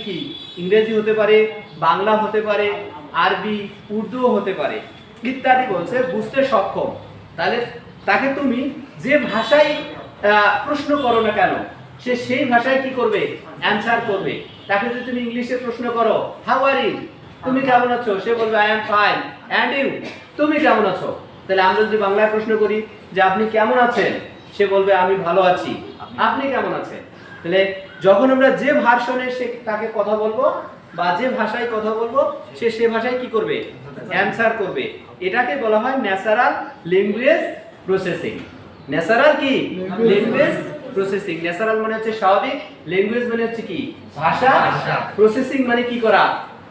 কি ইংরেজি হতে পারে, বাংলা হতে পারে, আরবি, উর্দুও হতে পারে ইত্যাদি বলছে বুঝতে সক্ষম। তাহলে তাকে তুমি যে ভাষায় প্রশ্ন করো না কেন সে সেই ভাষায় কি করবে, অ্যানসার করবে। তাকে যদি তুমি ইংলিশে প্রশ্ন করো, হাউ আর ইউ, তুমি কেমন আছো, সে বলবে I am fine, and you, তুমি কেমন আছো। তাহলে আমরা যদি বাংলায় প্রশ্ন করি যে আপনি কেমন আছেন, সে বলবে আমি ভালো আছি, আপনি কেমন আছেন। তাহলে যখন আমরা যে ভার্সনে সে তাকে কথা বলবো বা যে ভাষায় কথা বলবো সে সে ভাষায় কি করবে, অ্যানসার করবে। এটাকে বলা হয় ন্যাচারাল ল্যাঙ্গুয়েজ প্রসেসিং। ন্যাচারাল কি ল্যাঙ্গুয়েজ প্রসেসিং। ন্যাচারাল মানে হচ্ছে স্বাভাবিক, ল্যাঙ্গুয়েজ মানে হচ্ছে কি ভাষা, প্রসেসিং মানে কি করা,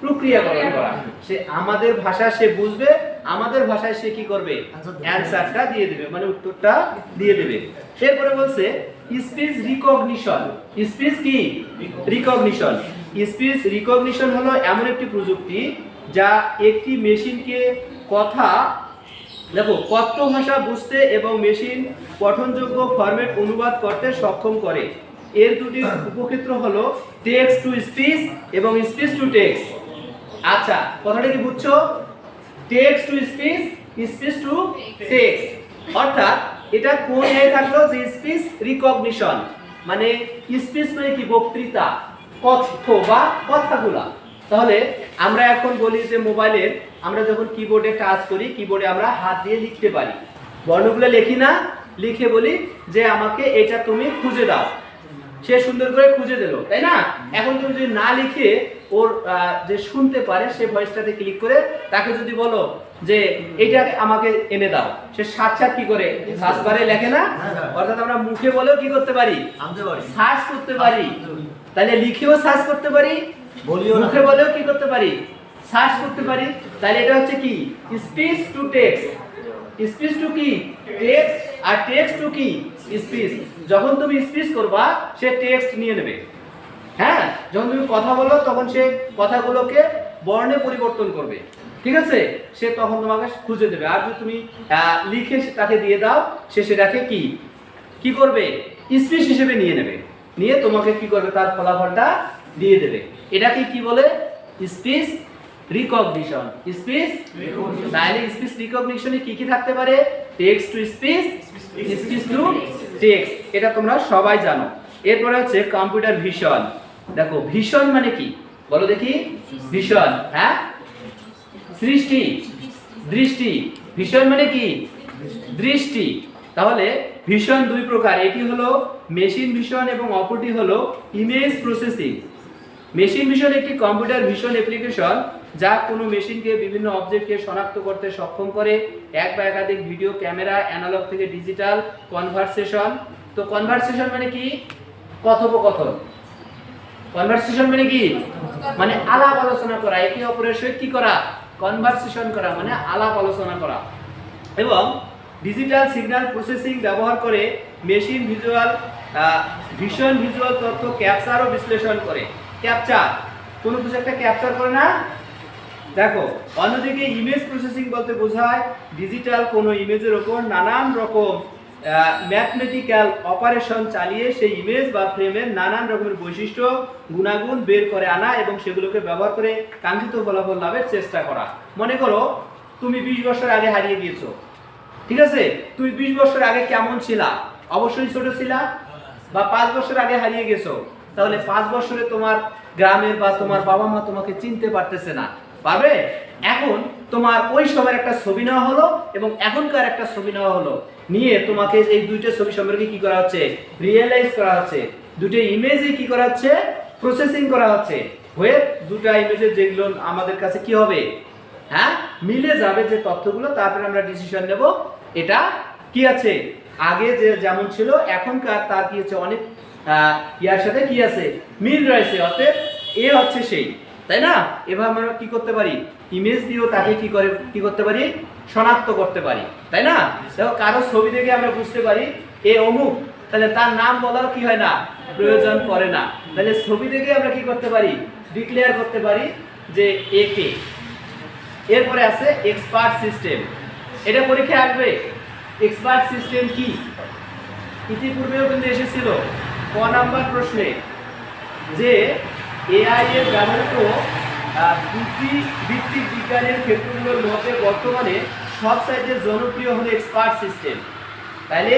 প্রক্রিয়াকরণ করা। সে আমাদের ভাষা সে বুঝবে, আমাদের ভাষায় সে কি করবে, অ্যানসারটা দিয়ে দেবে, মানে উত্তরটা দিয়ে দেবে। এরপরে বলছে স্পিচ রিকগনিশন। স্পিচ কি রিকগনিশন। স্পিচ রিকগনিশন হলো এমন একটি প্রযুক্তি যা একটি মেশিনকে কথা কথ্য ভাষা বুঝতে এবং মেশিন পঠনযোগ্য ফরম্যাট অনুবাদ করতে সক্ষম করে। এর দুটি উপক্ষেত্র হলো টেক্সট টু স্পিচ এবং স্পিচ টু টেক্সট। আচ্ছা, কথাটা কি বুঝছো? Text to speech, speech to text. অর্থাৎ এটা কোন এ থাকলো যে স্পিচ রিকগনিশন, মানে স্পিচ মানে কি বক্তৃতা, কথ্য বা কথাগুলা। তাহলে আমরা এখন বলি যে মোবাইলের আমরা যখন কিবোর্ডে টাচ করি, কিবোর্ডে আমরা হাত দিয়ে লিখতে পারি, বর্ণগুলো লিখি না, লিখে বলি যে আমাকে এটা তুমি খুঁজে দাও, সে সুন্দর করে খুঁজে দিল, তাই না? এখন তুমি যদি না লিখে ওর যে শুনতে পারে সে ভয়েসটাতে ক্লিক করে তাকে যদি বলো যে এটা আমাকে এনে দাও, সে সাথে সাথে কি করে সার্চ বারে লেখে না? অর্থাৎ আমরা মুখে বলেও কি করতে পারি, সার্চ করতে পারি। তাহলে লিখেও সার্চ করতে পারি, মুখে বলেও কি করতে পারি, সার্চ করতে পারি। তাহলে এটা হচ্ছে কি speech to text. Speech to কি টেক্সট, আর টেক্সট টু কি স্পিচ। যখন তুমি স্পিচ করবা সে টেক্সট নিয়ে নেবে, হ্যাঁ। যখন তুমি কথা বলো তখন সে কথাগুলোকে বর্ণে পরিবর্তন করবে, ঠিক আছে? সে তখন তোমাকে খুঁজে দেবে। আর যদি তুমি লিখে তাকে দিয়ে দাও, সে সেটাকে কি কি করবে, স্পিচ হিসেবে নিয়ে নেবে, নিয়ে তোমাকে কি করবে, তার ফলাফলটা দিয়ে দেবে। এটাকে কি বলে, স্পিচ রিকগনিশন। স্পিচ তাহলে স্পিচ রিকগনিশনে কি কি থাকতে পারে, text to speech, speech to text, এটা তোমরা সবাই জানো। এরপরে হচ্ছে কম্পিউটার ভিশন। দেখো ভিশন মানে কি বলো দেখি, ভিশন, হ্যাঁ, সৃষ্টি, দৃষ্টি। ভিশন মানে কি দৃষ্টি। তাহলে ভিশন দুই প্রকার, এটি হলো মেশিন ভিশন এবং অপরটি হলো ইমেজ প্রসেসিং। মেশিন ভিশন একটি কম্পিউটার ভিশন অ্যাপ্লিকেশন যা কোনো মেশিনকে বিভিন্ন অবজেক্টকে শনাক্ত করতে সক্ষম করে। এক বা একাধিক ভিডিও, ক্যামেরা, অ্যানালগ থেকে ডিজিটাল কনভারসেশন। তো কনভারসেশন মানে কি, কথোপকথন। কনভারসেশন মানে কি, মানে আলাপ আলোচনা করা, একে অপরের সহিত কি করা, কনভারসেশন করা, মানে আলাপ আলোচনা করা। এবং ডিজিটাল সিগন্যাল প্রসেসিং ব্যবহার করে মেশিন ভীষণ ভিজুয়াল তথ্য ক্যাপচার ও বিশ্লেষণ করে। ক্যাপচার, কোনো কিছু একটা ক্যাপচার করে না, দেখো। অন্যদিকে ইমেজ প্রসেসিং বলতে বোঝায় ডিজিটাল কোনো ইমেজের ওপর নানান রকম ম্যাথমেটিক্যাল অপারেশন চালিয়ে সেই ইমেজ বা ফ্রেমের নানান রকমের বৈশিষ্ট্য, গুণাগুণ বের করে আনা এবং সেগুলোকে ব্যবহার করে কাঙ্ক্ষিত ফলাফল লাভের চেষ্টা করা। মনে করো তুমি 20 বছর আগে হারিয়ে গিয়েছো, ঠিক আছে? তুমি 20 বছর আগে কেমন ছিলা? অবশ্যই ছোট ছিলা। বা 5 বছর আগে হারিয়ে গেছো, তাহলে 5 বছরে তোমার গ্রামের বা তোমার বাবা মা তোমাকে চিনতে পারতেছে না, পারবে? এখন তোমার ওই সময়ের একটা ছবি নেওয়া হলো এবং এখনকার একটা ছবি নেওয়া হলো, নিয়ে তোমাকে এই দুইটা ছবি সম্পর্কে কি করা হচ্ছে, রিয়েলাইজ করা হচ্ছে। দুটো ইমেজে কি করা হচ্ছে, প্রসেসিং করা হচ্ছে, হয়ে দুটো ইমেজের যেগুলো আমাদের কাছে কি হবে, হ্যাঁ, মিলে যাবে যে তথ্যগুলো, তারপরে আমরা ডিসিশন নেব এটা কি আছে, আগে যে যেমন ছিল এখনকার তার কি হচ্ছে, অনেক ইয়ার সাথে কি আছে, মিল রয়েছে, অতএব এ হচ্ছে সেই, তাই না? এভাবে আমরা কি করতে পারি, ইমেজ দিয়েও তাকে কি করতে পারি, শনাক্ত করতে পারি, তাই না? দেখো কারো ছবি দেখে আমরা বুঝতে পারি এ অমুক, তাহলে তার নাম বলার কি হয় না, প্রয়োজন পড়ে না। তাহলে ছবি দেখে আমরা কি করতে পারি, ডিক্লেয়ার করতে পারি যে এ কে। এরপরে আছে এক্সপার্ট সিস্টেম। এটা পরীক্ষায় আসবে। এক্সপার্ট সিস্টেম কি, ইতিপূর্বেও কিন্তু এসেছিল ক নাম্বার প্রশ্নে, যে এআই এর ব্যবহৃত বুদ্ধিভিত্তিক বিজ্ঞানের ক্ষেত্রগুলোর মধ্যে বর্তমানে সবচাইতে জনপ্রিয় হলো এক্সপার্ট সিস্টেম। তাহলে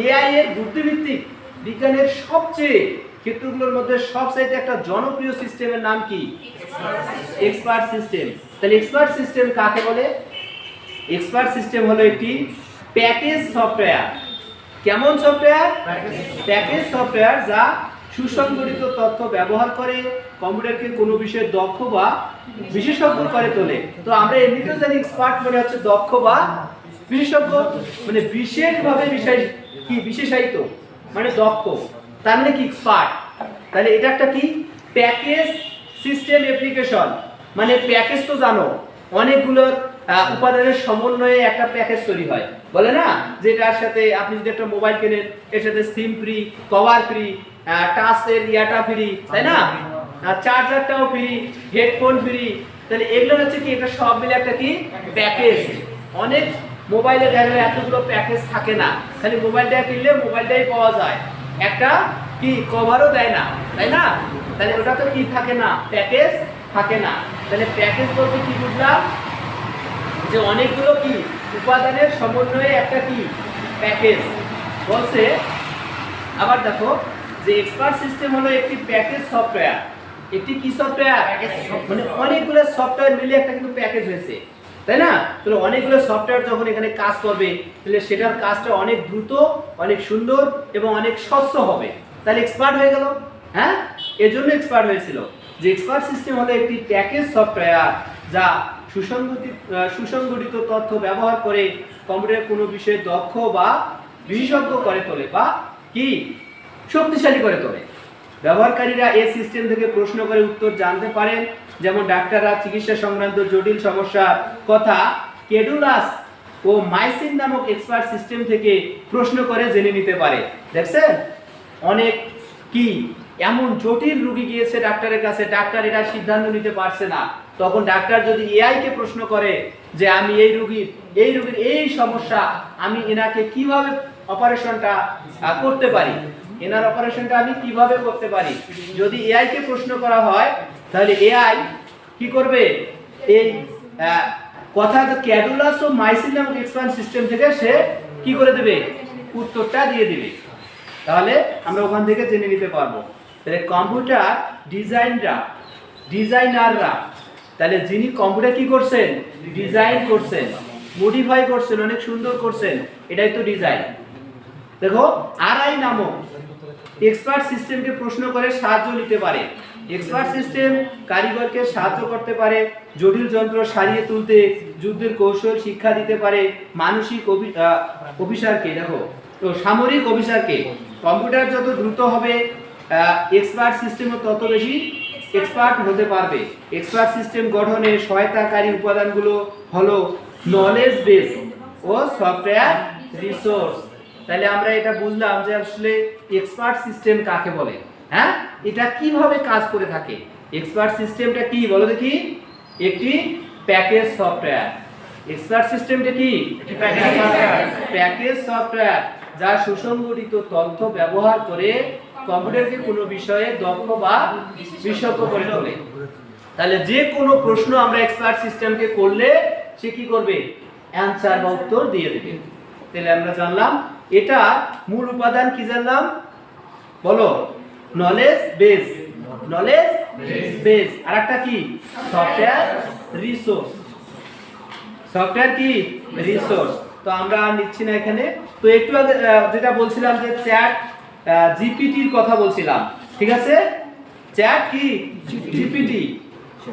এআই এর বুদ্ধিভিত্তিক বিজ্ঞানের সবচেয়ে ক্ষেত্রগুলোর মধ্যে সবচাইতে একটা জনপ্রিয় সিস্টেমের নাম কি? Expert system. তাহলে এক্সপার্ট সিস্টেম কাকে বলে? এক্সপার্ট সিস্টেম হলো একটি প্যাকেজ সফটওয়্যার। কেমন সফটওয়্যার? প্যাকেজ সফটওয়্যার যা সুসংগঠিত তথ্য ব্যবহার করে কম্পিউটারকে কোনো বিষয়ে দক্ষ বা বিশেষজ্ঞ করে তোলে। তো আমরা এমনিতেও জানি এক্সপার্ট মানে হচ্ছে দক্ষ বা বিশেষজ্ঞ, মানে বিশেষভাবে বিশেষায়িত মানে দক্ষ, তার মানে কি এক্সপার্ট। তাহলে এটা একটা কি প্যাকেজ সিস্টেম অ্যাপ্লিকেশন, মানে প্যাকেজ তো জানো অনেকগুলোর উপাদানের সমন্বয়ে একটা প্যাকেজ তৈরি হয়, বলে না যেটার সাথে আপনি যদি একটা মোবাইল কেনেন এর সাথে সিম ফ্রি, কভার ফ্রি, টাচের ইয়াটা ফ্রি, তাই না, চার্জারটাও ফ্রি, হেডফোন ফ্রি। তাহলে এগুলো হচ্ছে কি এটা সব মিলে একটা কি প্যাকেজ। অনেক মোবাইলে দেখা যায় এতগুলো প্যাকেজ থাকে না, খালি মোবাইলটা কিনলে মোবাইলটাই পাওয়া যায়, একটা কি কভারও দেয় না, তাই না। তাহলে ওটা তো কি থাকে না, প্যাকেজ থাকে না। তাহলে প্যাকেজ বলতে কি বুঝলাম, যে অনেকগুলো কি উপাদানের সমন্বয়ে একটা কি প্যাকেজ বলছে। আবার দেখো যে এক্সপার্ট সিস্টেম হলো একটি প্যাকেজ সফটওয়্যার। একটি কি সফটওয়্যার? মানে অনেকগুলো সফটওয়্যার মিলে একটা কিন্তু প্যাকেজ হয়েছে, তাই না। তাহলে অনেকগুলো সফটওয়্যার যখন এখানে কাজ করবে তাহলে সেটার কাজটা অনেক দ্রুত, অনেক সুন্দর এবং অনেক স্বচ্ছ হবে। তাহলে এক্সপার্ট হয়ে গেল। হ্যাঁ, এর জন্য এক্সপার্ট হয়েছিল যে এক্সপার্ট সিস্টেম হলো একটি প্যাকেজ সফটওয়্যার যা সুসংগঠিত তথ্য ব্যবহার করে কম্পিউটারের কোনো বিষয়ে দক্ষ বা বিশেষজ্ঞ করে তোলে বা কি শক্তিশালী করে তোলে। ব্যবহারকারীরা এই সিস্টেম থেকে প্রশ্ন করে উত্তর জানতে পারেন, যেমন ডাক্তাররা চিকিৎসা সংক্রান্ত জটিল সমস্যার কথা ক্যাডুলাস ও মাইসিন নামক এক্সপার্ট সিস্টেম থেকে প্রশ্ন করে জেনে নিতে পারে। দেখছেন অনেক কি এমন জটিল রোগী গিয়েছে ডাক্তারের কাছে, ডাক্তার এটা সিদ্ধান্ত নিতে পারছে না, তখন ডাক্তার যদি এআই কে প্রশ্ন করে যে আমি এই রোগীর এই সমস্যা, আমি এনাকে কিভাবে অপারেশনটা করতে পারি, এনার অপারেশনটা আমি কিভাবে করতে পারি, যদি এআই কে প্রশ্ন করা হয় তাহলে এআই কি করবে, এই কথা ক্যাডুলাস ও মাইসিন নামক এক্সপার্ট সিস্টেম থেকে সে কি করে দেবে, উত্তরটা দিয়ে দিবে। তাহলে আমরা ওখান থেকে জেনে নিতে পারবো। তাহলে কম্পিউটার ডিজাইনাররা তাহলে যিনি কম্পিউটার কি করছেন, ডিজাইন করছেন, মডিফাই করছেন, অনেক সুন্দর করছেন, এটাই তো ডিজাইন। দেখো আরআই নামক এক্সপার্ট সিস্টেমকে প্রশ্ন করে সাহায্য নিতে পারে। এক্সপার্ট সিস্টেম কারিগরকে সাহায্য করতে পারে, জটিল যন্ত্র সারিয়ে তুলতে যুদ্ধের কৌশল শিক্ষা দিতে পারে, মানসিক অফিসারকে দেখো তো সামরিক অফিসারকে। কম্পিউটার যত দ্রুত হবে এক্সপার্ট সিস্টেমও তত বেশি এক্সপার্ট হতে পারবে। এক্সপার্ট সিস্টেম গঠনে সহায়তাকারী উপাদানগুলো হলো নলেজ বেস ও সফটওয়্যার রিসোর্স। তাহলে আমরা এটা বুঝলাম যে আসলে এক্সপার্ট সিস্টেম কাকে বলে। হ্যাঁ, এটা কিভাবে কাজ করে থাকে। এক্সপার্ট সিস্টেমটা কি বলো দেখি, একটি প্যাকেজ সফটওয়্যার। এক্সপার্ট সিস্টেমটা কি, প্যাকেজ সফটওয়্যার যা সুসংগঠিত তথ্য ব্যবহার করে কম্পিউটারকে কোনো বিষয়ে দক্ষ বা বিশেষজ্ঞ করে তোলে। তাহলে যে কোনো প্রশ্ন আমরা এক্সপার্ট সিস্টেমকে করলে সে কি করবে, অ্যানসার বা উত্তর দিয়ে দেবে। তাহলে আমরা জানলাম এটা মূল উপাদান কি জানলাম বলো, নলেজ বেস, নলেজ বেস, আর একটা কি সফটওয়্যার রিসোর্স, সফটওয়্যার কি রিসোর্স। তো আমরা নিচ্ছি না এখানে। তো একটু আগে যেটা বলছিলাম যে চ্যাট জিপিটির কথা বলছিলাম, ঠিক আছে, চ্যাট কি জিপিটি।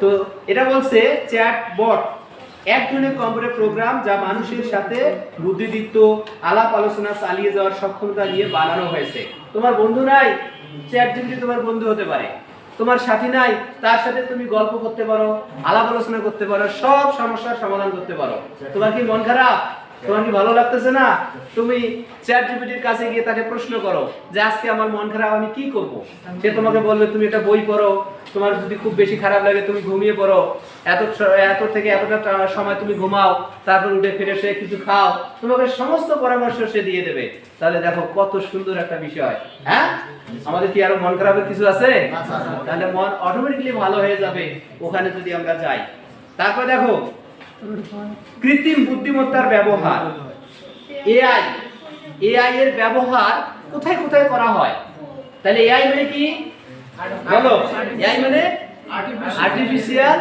তো এটা বলছে চ্যাট বট এক ধরনের কম্পিউটার প্রোগ্রাম যা মানুষের সাথে বুদ্ধিদীপ্ত আলাপ আলোচনা চালিয়ে যাওয়ার সক্ষমতা নিয়ে বানানো হয়েছে। তোমার বন্ধু নাই, চ্যাট জিপিটি তোমার বন্ধু হতে পারে। তোমার সাথী নাই, তার সাথে তুমি গল্প করতে পারো, আলাপ আলোচনা করতে পারো, সব সমস্যার সমাধান করতে পারো। তোমার কি মন খারাপ, তোমার কি ভালো লাগতেছে না, তুমি চ্যাট জিপিটির কাছে গিয়ে তাকে প্রশ্ন করো যে আজকে আমার মন খারাপ, আমি কি করব। সে তোমাকে বলবে তুমি একটা বই পড়ো, তোমার যদি খুব বেশি খারাপ লাগে তুমি ঘুমিয়ে পড়ো, এত থেকে এতটা সময় তুমি ঘুমাও, তারপর উঠে ফিরে সে কিছু খাও, তোমাকে সমস্ত পরামর্শ সে দিয়ে দেবে। তাহলে দেখো কত সুন্দর একটা বিষয়। হ্যাঁ, আমাদের কি আরো মন খারাপের কিছু আছে? তাহলে মন অটোমেটিক্যালি ভালো হয়ে যাবে ওখানে যদি আমরা যাই। তারপর দেখো কৃত্রিম বুদ্ধিমত্তার ব্যবহার, এআই। এআই এর ব্যবহার কোথায় কোথায় করা হয়? তাহলে এআই মানে কি বলো? এআই মানে আর্টিফিশিয়াল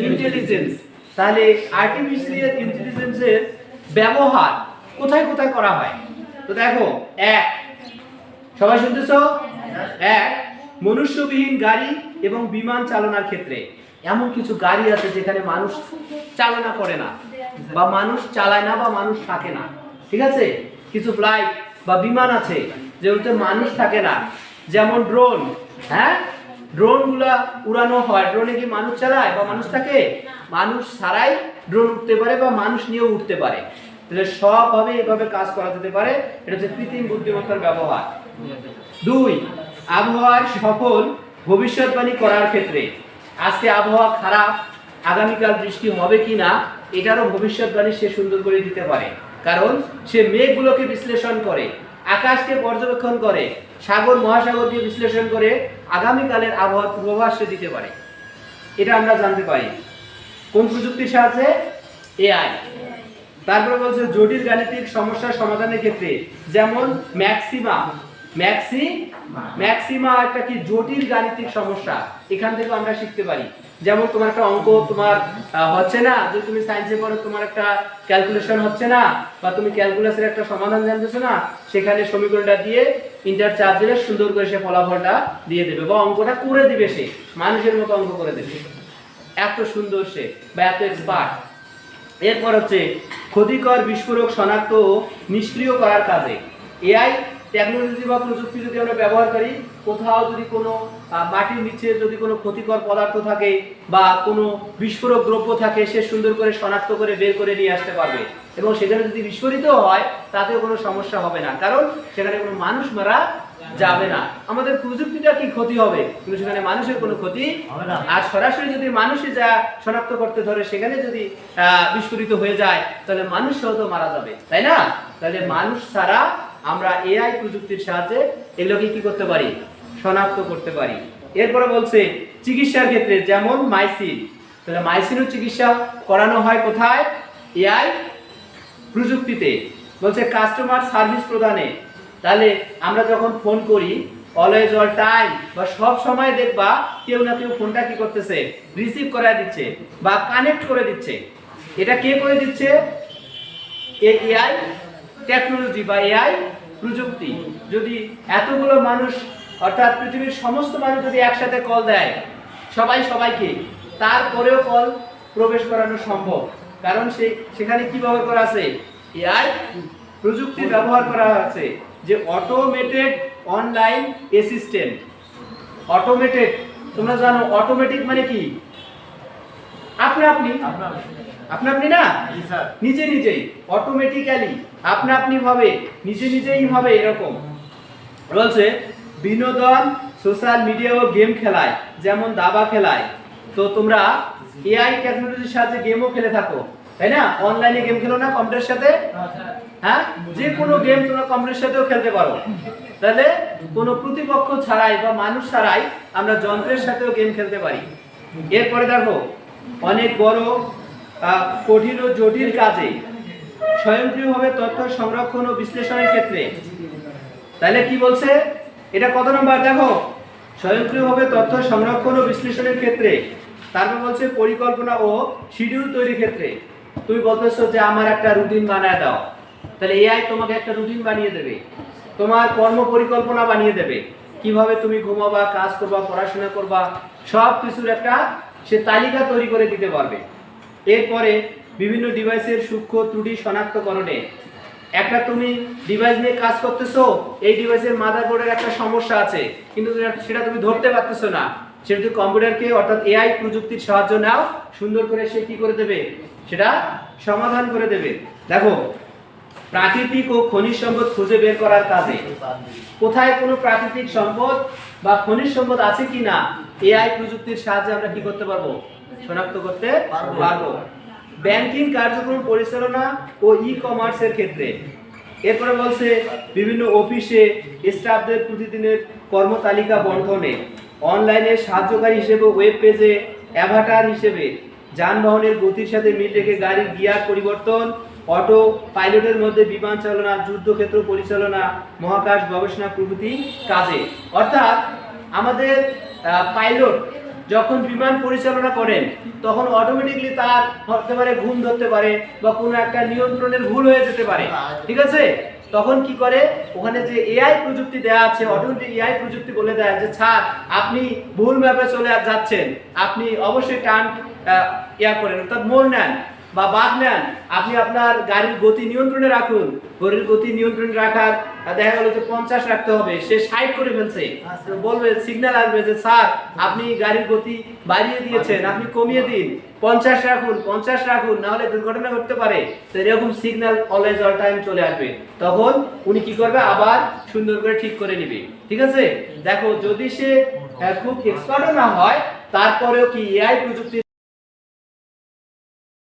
ইন্টেলিজেন্স। তাহলে আর্টিফিশিয়াল ইন্টেলিজেন্সের ব্যবহার কোথায় কোথায় করা হয়? তো দেখো, এক, সবাই শুনতেছো? এক, মনুষ্যবিহীন গাড়ি এবং বিমান চালনার ক্ষেত্রে। এমন কিছু গাড়ি আছে যেখানে মানুষ চালনা করে না, বা মানুষ চালায় না, বা মানুষ থাকে না, ঠিক আছে? কিছু ফ্লাইট বা বিমান আছে যেগুলোতে মানুষ থাকে না, যেমন ড্রোন। হ্যাঁ, ড্রোনগুলা উড়ানো হয়, ড্রোনে কি মানুষ চালায় বা মানুষ থাকে? মানুষ ছাড়াই ড্রোন উঠতে পারে বা মানুষ নিয়েও উঠতে পারে। তাহলে সবভাবে এভাবে কাজ করা যেতে পারে। এটা হচ্ছে কৃত্রিম বুদ্ধিমত্তার ব্যবহার। দুই, আবহাওয়ার সফল ভবিষ্যৎবাণী করার ক্ষেত্রে। আজকে আবহাওয়া খারাপ, আগামীকাল বৃষ্টি হবে কিনা এটারও ভবিষ্যৎবাণী সে সুন্দর করে দিতে পারে, কারণ সে মেঘগুলোকে বিশ্লেষণ করে, আকাশকে পর্যবেক্ষণ করে, সাগর মহাসাগরকে বিশ্লেষণ করে আগামীকালের আবহাওয়ার পূর্বাভাস সে দিতে পারে। এটা আমরা জানতে পারি কোন প্রযুক্তির সাহায্যে? এআই। তারপরে বলছে জটিল গাণিতিক সমস্যার সমাধানের ক্ষেত্রে, যেমন ম্যাক্সিমা একটা কি জটিল গাণিতিক সমস্যা, এখান থেকে আমরা শিখতে পারি। যেমন তোমার একটা অঙ্ক তোমার হচ্ছে না, যে তুমি সায়েন্সে পড়ো, তোমার একটা ক্যালকুলেশন হচ্ছে না, বা তুমি ক্যালকুলাসের একটা সমাধান জানতেছো না, সেখানে সমীকরণটা দিয়ে ইন্টারচার্জ দিলে সুন্দর করে সে ফলাফলটা দিয়ে দেবে, বা অঙ্কটা করে দিবে, সে মানুষের মতো অঙ্ক করে দেবে, এত সুন্দর সে, বা এত এক্সপার্ট। এরপর হচ্ছে ক্ষতিকর বিস্ফোরক শনাক্ত ও নিষ্ক্রিয় করার কাজে। এআই টেকনোলজি বা প্রযুক্তি যদি আমরা ব্যবহার করি, কোথাও যদি কোনো মাটির নিচে যদি কোনো ক্ষতিকর পদার্থ থাকে বা কোনো বিস্ফোরক দ্রব্য থাকে, সে সুন্দর করে শনাক্ত করে বের করে নিয়ে আসতে পারবে, এবং সেখানে যদি বিস্ফোরিত হয় তাতেও কোনো সমস্যা হবে না, কারণ সেখানে কোনো মানুষ মারা যাবে না। আমাদের প্রযুক্তিটা কি ক্ষতি হবে, কিন্তু সেখানে মানুষের কোনো ক্ষতি হবে না। আর সরাসরি যদি মানুষই যা শনাক্ত করতে ধরে, সেখানে যদি বিস্ফোরিত হয়ে যায়, তাহলে মানুষ সহ তো মারা যাবে, তাই না? তাহলে মানুষ ছাড়া আমরা এআই প্রযুক্তির সাহায্যে এগুলোকে কি করতে পারি? শনাক্ত করতে পারি। এরপরে বলছে চিকিৎসার ক্ষেত্রে, যেমন মাইসিন। তাহলে মাইসিনও চিকিৎসা করানো হয় কোথায়? এআই প্রযুক্তিতে। বলছে কাস্টমার সার্ভিস প্রদানে। তাহলে আমরা যখন ফোন করি, অলওয়েজ অল টাইম বা সব সময় দেখবা কেউ না কেউ ফোনটা কি করতেছে? রিসিভ করে দিচ্ছে বা কানেক্ট করে দিচ্ছে। এটা কে করে দিচ্ছে? এআই টেকনোলজি বা এআই প্রযুক্তি। যদি এতগুলো মানুষ, অর্থাৎ পৃথিবীর সমস্ত মানুষ যদি একসাথে কল দেয় সবাইকে, তারপরেও কল প্রবেশ করানো সম্ভব, কারণ সেখানে কি ব্যবহার করা আছে? এআই প্রযুক্তি ব্যবহার করা আছে, যে অটোমেটেড অনলাইন অ্যাসিস্ট্যান্ট। অটোমেটেড, তোমরা জানো অটোমেটিক মানে কি? আপনি না, নিজেই অটোমেটিক্যালি আপনি ভাবে নিজেই হবে, এরকম। বলছে বিনোদন, সোশ্যাল মিডিয়া ও গেম খেলায়, যেমন দাবা খেলায়। তো তোমরা এআই টেকনোলজির সাহায্যে গেমও খেলে থাকো, তাই না? অনলাইনে গেম খেলো না কম্পিউটারের সাথে? হ্যাঁ, যে কোনো গেম তোমরা কম্পিউটারের সাথেও খেলতে পারো। তাহলে কোনো প্রতিপক্ষ ছাড়াই বা মানুষ ছাড়াই আমরা যন্ত্রের সাথেও গেম খেলতে পারি। এরপরে দেখো অনেক বড়, কঠিন ও জটিল কাজে স্বয়ংক্রিয়ভাবে তথ্য সংরক্ষণ ও বিশ্লেষণের ক্ষেত্রে। তাহলে কি বলছে? এটা কত নম্বর? দেখো, স্বয়ংক্রিয়ভাবে তথ্য সংরক্ষণ ও বিশ্লেষণের ক্ষেত্রে। তারপর বলছে পরিকল্পনা ও শিডিউল তৈরির ক্ষেত্রে। তুমি বলতেছো যে আমার একটা রুটিন বানিয়ে দাও, তাহলে এআই তোমাকে একটা রুটিন বানিয়ে দেবে, তোমার কর্ম পরিকল্পনা বানিয়ে দেবে, কিভাবে তুমি ঘুমাবা, কাজ করবা, পড়াশোনা করবা, সব কিছুর একটা সে তালিকা তৈরি করে দিতে পারবে। এরপরে বিভিন্ন ডিভাইসের সূক্ষ্ম ত্রুটি শনাক্তকরণে। একটা তুমি ডিভাইস নিয়ে কাজ করতেছো, এই ডিভাইসের মাদারবোর্ডের একটা সমস্যা আছে, কিন্তু সেটা তুমি ধরতে পারতেছো না, সেটা তুমি কম্পিউটারকে অর্থাৎ এআই প্রযুক্তির সাহায্য নাও, সুন্দর করে সে কি করে দেবে? সেটা সমাধান করে দেবে। দেখো প্রাকৃতিক ও খনিজ সম্পদ খুঁজে বের করার কাজে, কোথায় কোনো প্রাকৃতিক সম্পদ বা খনিজ সম্পদ আছে কিনা এআই প্রযুক্তির সাহায্যে আমরা কি করতে পারবো? শনাক্ত করতে পারবো। ব্যাংকিং কার্যক্রম পরিচালনা ও ই কমার্সের ক্ষেত্রে। এরপরে বলছে বিভিন্ন অফিসে স্টাফদের প্রতিদিনের কর্মতালিকা বন্টনে, অনলাইনে সাহায্যকারী হিসেবে ওয়েব পেজে অ্যাভাটার হিসেবে, যানবাহনের গতির সাথে মিল রেখে গাড়ির গিয়ার পরিবর্তন, অটো পাইলটের মধ্যে বিমান চালনা, যুদ্ধক্ষেত্র পরিচালনা, মহাকাশ গবেষণা প্রভৃতি কাজে। অর্থাৎ আমাদের পাইলট যখন বিমান পরিচালনা করেন তখন অটোমেটিকলি তার হতে পারে ঘুম ধরতে পারে বা কোনো একটা নিয়ন্ত্রণের ভুল হয়ে যেতে পারে, ঠিক আছে? তখন কি করে, ওখানে যে এআই প্রযুক্তি দেওয়া আছে, অটোমেটিক এআই প্রযুক্তি বলে দেয় যে স্যার আপনি ভুল ম্যাপে চলে যাচ্ছেন, আপনি অবশ্যই টার্ন করেন, অর্থাৎ মোড় নেন বা বাদ নেন, আপনি আপনার গাড়ির গতি নিয়ন্ত্রণে রাখুন। গাড়ির গতি নিয়ন্ত্রণে রাখার দেখা গেল যে 50 রাখতে হবে, সে 60 করে ফেলছে, বলবে সিগন্যাল আসবে যে স্যার আপনি গাড়ির গতি বাড়িয়ে দিয়েছেন, আপনি কমিয়ে দিন, 50 রাখুন, 50 রাখুন, না হলে দুর্ঘটনা ঘটতে পারে। তো এরকম সিগন্যাল অলওয়েজ অল টাইম চলে আসবে, তখন উনি কি করবে, আবার সুন্দর করে ঠিক করে নেবে, ঠিক আছে? দেখো যদি সে খুব এক্সপার্টও না হয়, তারপরেও কি এআই প্রযুক্তি